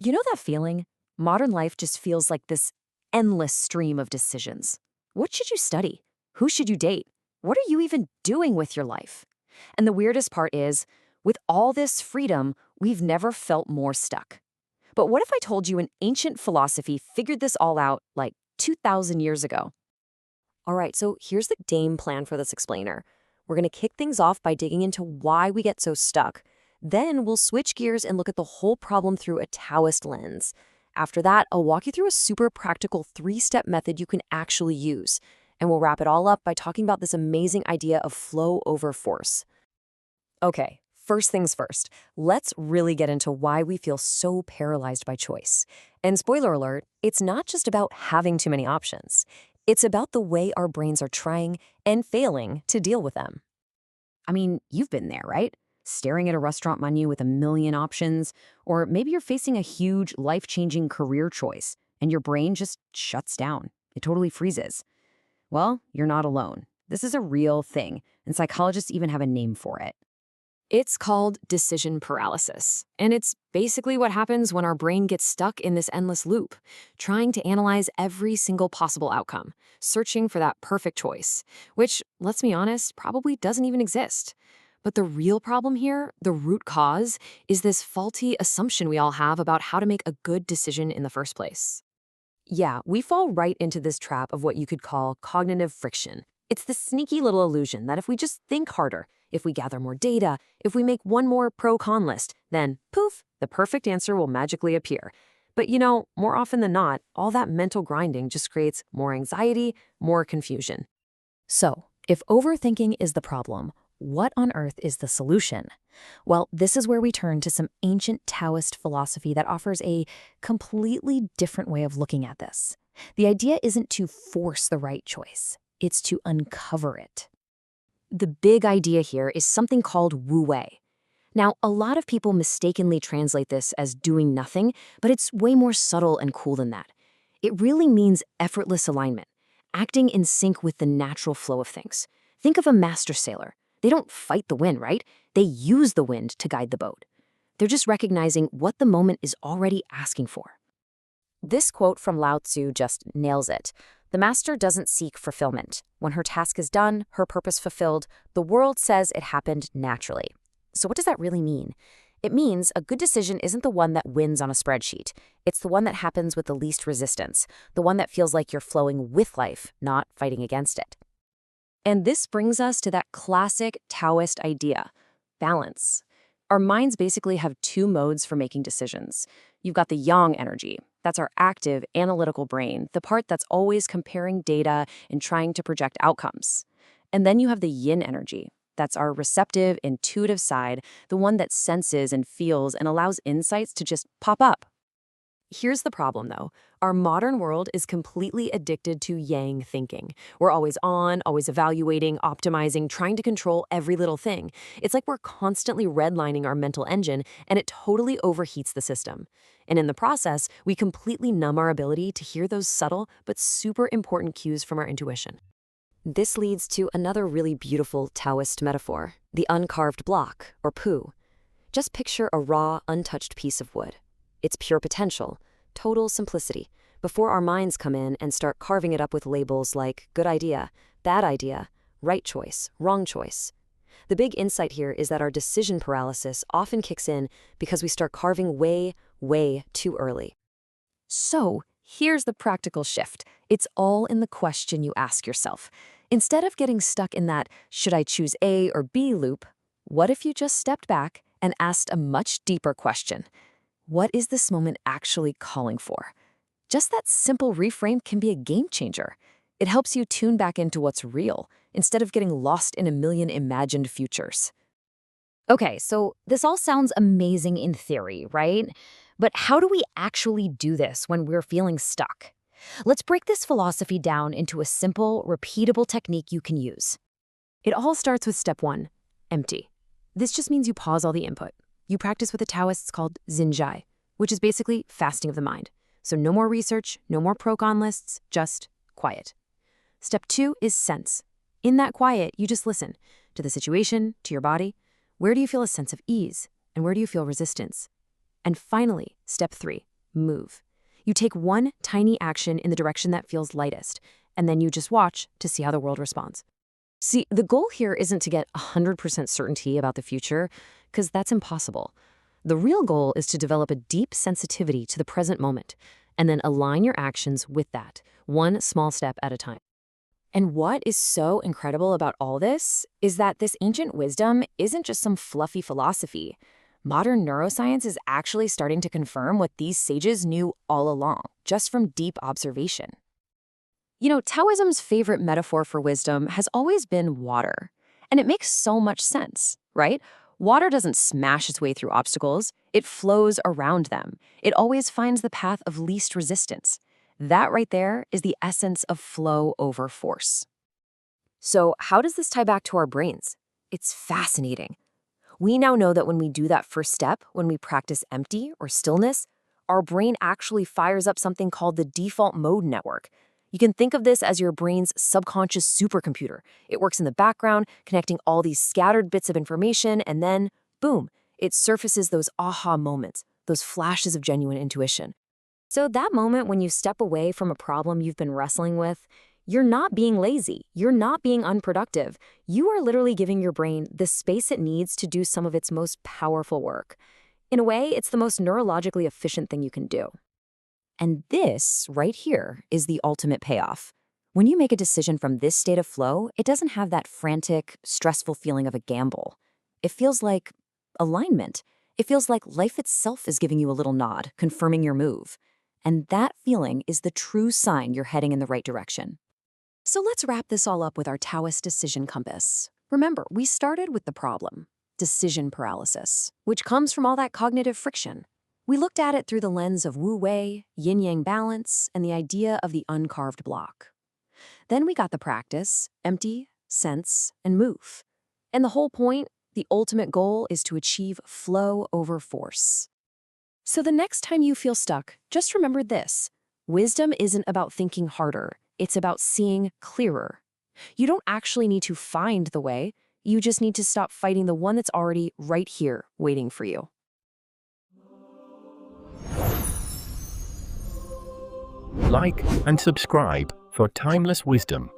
You know that feeling? Modern life just feels like this endless stream of decisions. What should you study? Who should you date? What are you even doing with your life? And the weirdest part is, with all this freedom, we've never felt more stuck. But what if I told you an ancient philosophy figured this all out like 2,000 years ago? All right, so here's the game plan for this explainer. We're going to kick things off by digging into why we get so stuck. Then we'll switch gears and look at the whole problem through a Taoist lens. After that, I'll walk you through a super practical 3-step method you can actually use. And we'll wrap it all up by talking about this amazing idea of flow over force. Okay, first things first, let's really get into why we feel so paralyzed by choice. And spoiler alert, it's not just about having too many options. It's about the way our brains are trying and failing to deal with them. I mean, you've been there, right? Staring at a restaurant menu with a million options, or maybe you're facing a huge, life-changing career choice, and your brain just shuts down. It totally freezes. Well, you're not alone. This is a real thing, and psychologists even have a name for it. It's called decision paralysis, and it's basically what happens when our brain gets stuck in this endless loop, trying to analyze every single possible outcome, searching for that perfect choice, which, let's be honest, probably doesn't even exist. But the real problem here, the root cause, is this faulty assumption we all have about how to make a good decision in the first place. Yeah, we fall right into this trap of what you could call cognitive friction. It's the sneaky little illusion that if we just think harder, if we gather more data, if we make one more pro-con list, then poof, the perfect answer will magically appear. But more often than not, all that mental grinding just creates more anxiety, more confusion. So, if overthinking is the problem, what on earth is the solution? Well, this is where we turn to some ancient Taoist philosophy that offers a completely different way of looking at this. The idea isn't to force the right choice, it's to uncover it. The big idea here is something called Wu Wei. Now, a lot of people mistakenly translate this as doing nothing, but it's way more subtle and cool than that. It really means effortless alignment, acting in sync with the natural flow of things. Think of a master sailor. They don't fight the wind, right? They use the wind to guide the boat. They're just recognizing what the moment is already asking for. This quote from Lao Tzu just nails it. The master doesn't seek fulfillment. When her task is done, her purpose fulfilled, the world says it happened naturally. So what does that really mean? It means a good decision isn't the one that wins on a spreadsheet. It's the one that happens with the least resistance, the one that feels like you're flowing with life, not fighting against it. And this brings us to that classic Taoist idea, balance. Our minds basically have two modes for making decisions. You've got the yang energy. That's our active, analytical brain, the part that's always comparing data and trying to project outcomes. And then you have the yin energy. That's our receptive, intuitive side, the one that senses and feels and allows insights to just pop up. Here's the problem, though. Our modern world is completely addicted to yang thinking. We're always on, always evaluating, optimizing, trying to control every little thing. It's like we're constantly redlining our mental engine, and it totally overheats the system. And in the process, we completely numb our ability to hear those subtle but super important cues from our intuition. This leads to another really beautiful Taoist metaphor, the uncarved block, or pu. Just picture a raw, untouched piece of wood. It's pure potential, total simplicity, before our minds come in and start carving it up with labels like good idea, bad idea, right choice, wrong choice. The big insight here is that our decision paralysis often kicks in because we start carving way, way too early. So, here's the practical shift. It's all in the question you ask yourself. Instead of getting stuck in that should I choose A or B loop, what if you just stepped back and asked a much deeper question? What is this moment actually calling for? Just that simple reframe can be a game changer. It helps you tune back into what's real, instead of getting lost in a million imagined futures. Okay, so this all sounds amazing in theory, right? But how do we actually do this when we're feeling stuck? Let's break this philosophy down into a simple, repeatable technique you can use. It all starts with step 1, empty. This just means you pause all the input. You practice what the Taoists called Xinzhai, which is basically fasting of the mind. So no more research, no more pro-con lists, just quiet. Step 2 is sense. In that quiet, you just listen to the situation, to your body. Where do you feel a sense of ease? And where do you feel resistance? And finally, step 3, move. You take one tiny action in the direction that feels lightest, and then you just watch to see how the world responds. See, the goal here isn't to get 100% certainty about the future, because that's impossible. The real goal is to develop a deep sensitivity to the present moment, and then align your actions with that, one small step at a time. And what is so incredible about all this is that this ancient wisdom isn't just some fluffy philosophy. Modern neuroscience is actually starting to confirm what these sages knew all along, just from deep observation. You know, Taoism's favorite metaphor for wisdom has always been water. And it makes so much sense, right? Water doesn't smash its way through obstacles, it flows around them. It always finds the path of least resistance. That right there is the essence of flow over force. So, how does this tie back to our brains? It's fascinating. We now know that when we do that first step, when we practice empty or stillness, our brain actually fires up something called the default mode network. You can think of this as your brain's subconscious supercomputer. It works in the background, connecting all these scattered bits of information, and then, boom, it surfaces those aha moments, those flashes of genuine intuition. So that moment when you step away from a problem you've been wrestling with, you're not being lazy, you're not being unproductive. You are literally giving your brain the space it needs to do some of its most powerful work. In a way, it's the most neurologically efficient thing you can do. And this, right here, is the ultimate payoff. When you make a decision from this state of flow, it doesn't have that frantic, stressful feeling of a gamble. It feels like alignment. It feels like life itself is giving you a little nod, confirming your move. And that feeling is the true sign you're heading in the right direction. So let's wrap this all up with our Taoist decision compass. Remember, we started with the problem, decision paralysis, which comes from all that cognitive friction. We looked at it through the lens of Wu Wei, yin-yang balance, and the idea of the uncarved block. Then we got the practice, empty, sense, and move. And the whole point, the ultimate goal, is to achieve flow over force. So the next time you feel stuck, just remember this. Wisdom isn't about thinking harder. It's about seeing clearer. You don't actually need to find the way. You just need to stop fighting the one that's already right here waiting for you. Like and subscribe for timeless wisdom.